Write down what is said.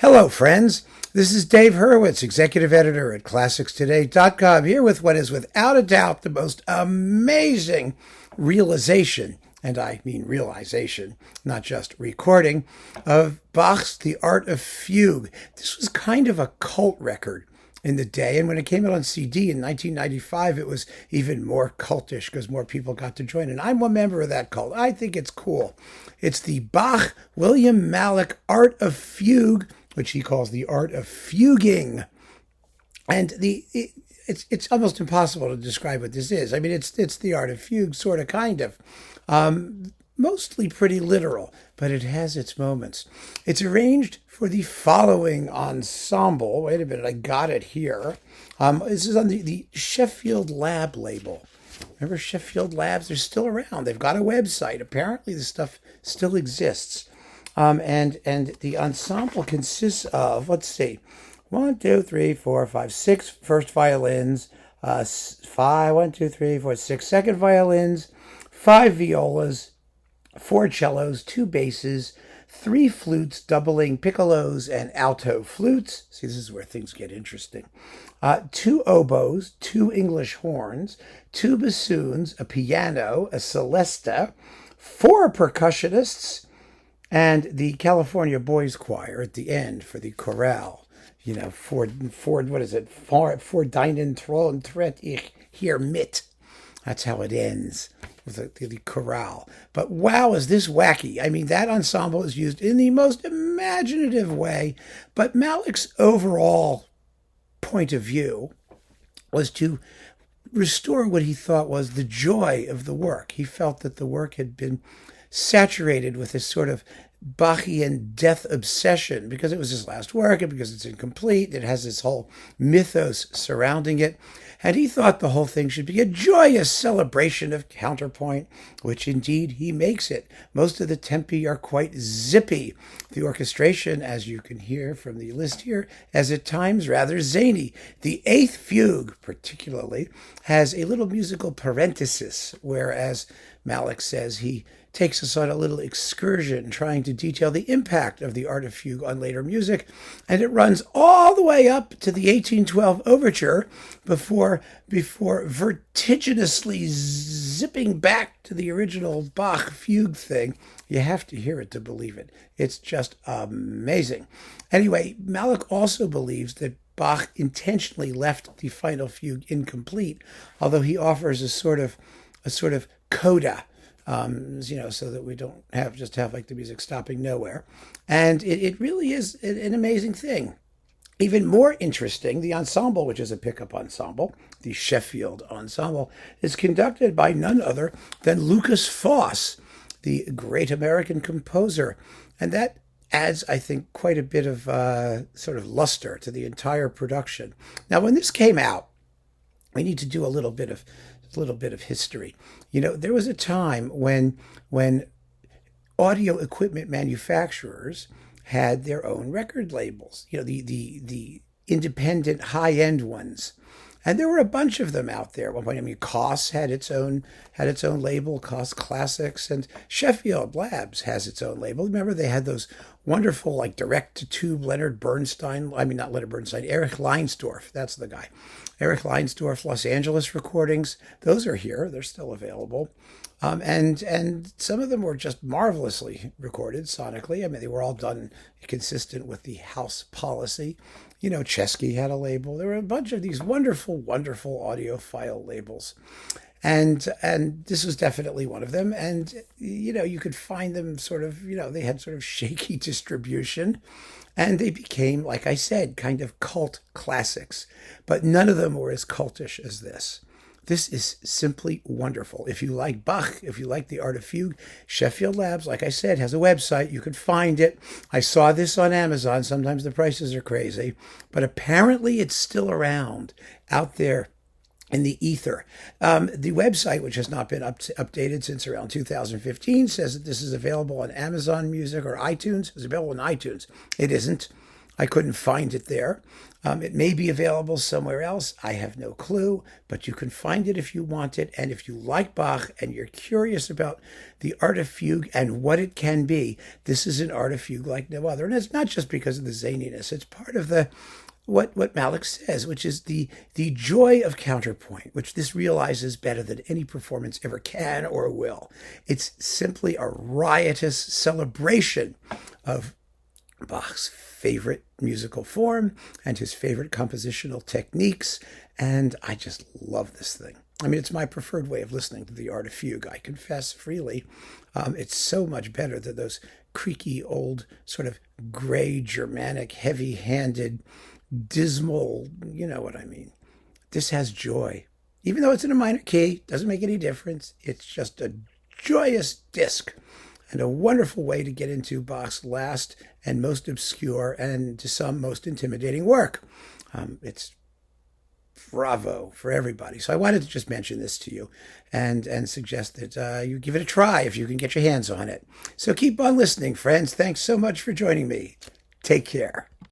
Hello, friends. This is Dave Hurwitz, executive editor at ClassicsToday.com, here with what is without a doubt the most amazing realization, and I mean realization, not just recording, of Bach's The Art of Fugue. This was kind of a cult record in the day, and when it came out on CD in 1995, it was even more cultish because more people got to join. And I'm a member of that cult. I think it's cool. It's the Bach-Malloch Art of Fugue, which he calls the art of fuguing. And it's almost impossible to describe what this is. I mean, it's the art of fugue, sort of, kind of. Mostly pretty literal, but it has its moments. It's arranged for the following ensemble. Wait a minute, I got it here. This is on the Sheffield Lab label. Remember Sheffield Labs? They're still around. They've got a website. Apparently the stuff still exists. And the ensemble consists of, let's see, 1, 2, 3, 4, 5, 6 first violins, 1, 2, 3, 4, 6 second violins, 5 violas, 4 cellos, 2 basses, 3 flutes, doubling piccolos and alto flutes. See, this is where things get interesting. 2 oboes, 2 English horns, 2 bassoons, a piano, a celesta, 4 percussionists, and the California Boys Choir at the end for the chorale. You know, what is it? For deinen Thron tret ich hier mit. That's how it ends, with the chorale. But wow, is this wacky. I mean, that ensemble is used in the most imaginative way. But Malloch's overall point of view was to restore what he thought was the joy of the work. He felt that the work had been saturated with this sort of Bachian death obsession because it was his last work and because it's incomplete. It has this whole mythos surrounding it. And he thought the whole thing should be a joyous celebration of counterpoint, which indeed he makes it. Most of the tempi are quite zippy. The orchestration, as you can hear from the list here, is at times rather zany. The 8th fugue, particularly, has a little musical parenthesis, whereas Malloch says he takes us on a little excursion trying to detail the impact of the art of fugue on later music, and it runs all the way up to the 1812 overture before vertiginously zipping back to the original Bach fugue thing. You have to hear it to believe it. It's just amazing. Anyway, Malloch also believes that Bach intentionally left the final fugue incomplete, although he offers a sort of coda, so that we don't have like the music stopping nowhere. And it really is an amazing thing. Even more interesting, the ensemble, which is a pickup ensemble, the Sheffield Ensemble, is conducted by none other than Lukas Foss, the great American composer. And that adds, I think, quite a bit of sort of luster to the entire production. Now, when this came out, we need to do a little bit of history. You know, there was a time when audio equipment manufacturers had their own record labels, you know, the independent high-end ones. And there were a bunch of them out there at one point. I mean, Foss had its own label, Foss Classics, and Sheffield Labs has its own label. Remember, they had those wonderful, like, direct-to-tube Erich Leinsdorf, that's the guy. Erich Leinsdorf, Los Angeles recordings. Those are here. They're still available. And some of them were just marvelously recorded sonically. I mean, they were all done consistent with the house policy. You know, Chesky had a label. There were a bunch of these wonderful, wonderful audiophile labels. And this was definitely one of them. And, you know, you could find them sort of, you know, they had sort of shaky distribution. And they became, like I said, kind of cult classics. But none of them were as cultish as this. This is simply wonderful. If you like Bach, if you like the art of fugue, Sheffield Labs, like I said, has a website. You can find it. I saw this on Amazon. Sometimes the prices are crazy. But apparently it's still around out there in the ether. The website, which has not been updated since around 2015, says that this is available on Amazon Music or iTunes. It's available on iTunes. It isn't. I couldn't find it there. It may be available somewhere else. I have no clue, but you can find it if you want it. And if you like Bach and you're curious about the art of fugue and what it can be, this is an art of fugue like no other. And it's not just because of the zaniness. It's part of the what Malloch says, which is the joy of counterpoint, which this realizes better than any performance ever can or will. It's simply a riotous celebration of Bach's favorite musical form and his favorite compositional techniques. And I just love this thing. I mean, it's my preferred way of listening to the art of fugue. I confess freely. It's so much better than those creaky, old, sort of gray, Germanic, heavy-handed, dismal, you know what I mean. This has joy. Even though it's in a minor key, doesn't make any difference. It's just a joyous disc and a wonderful way to get into Bach's last and most obscure and to some most intimidating work. It's bravo for everybody. So I wanted to just mention this to you and suggest that you give it a try if you can get your hands on it. So keep on listening, friends. Thanks so much for joining me. Take care.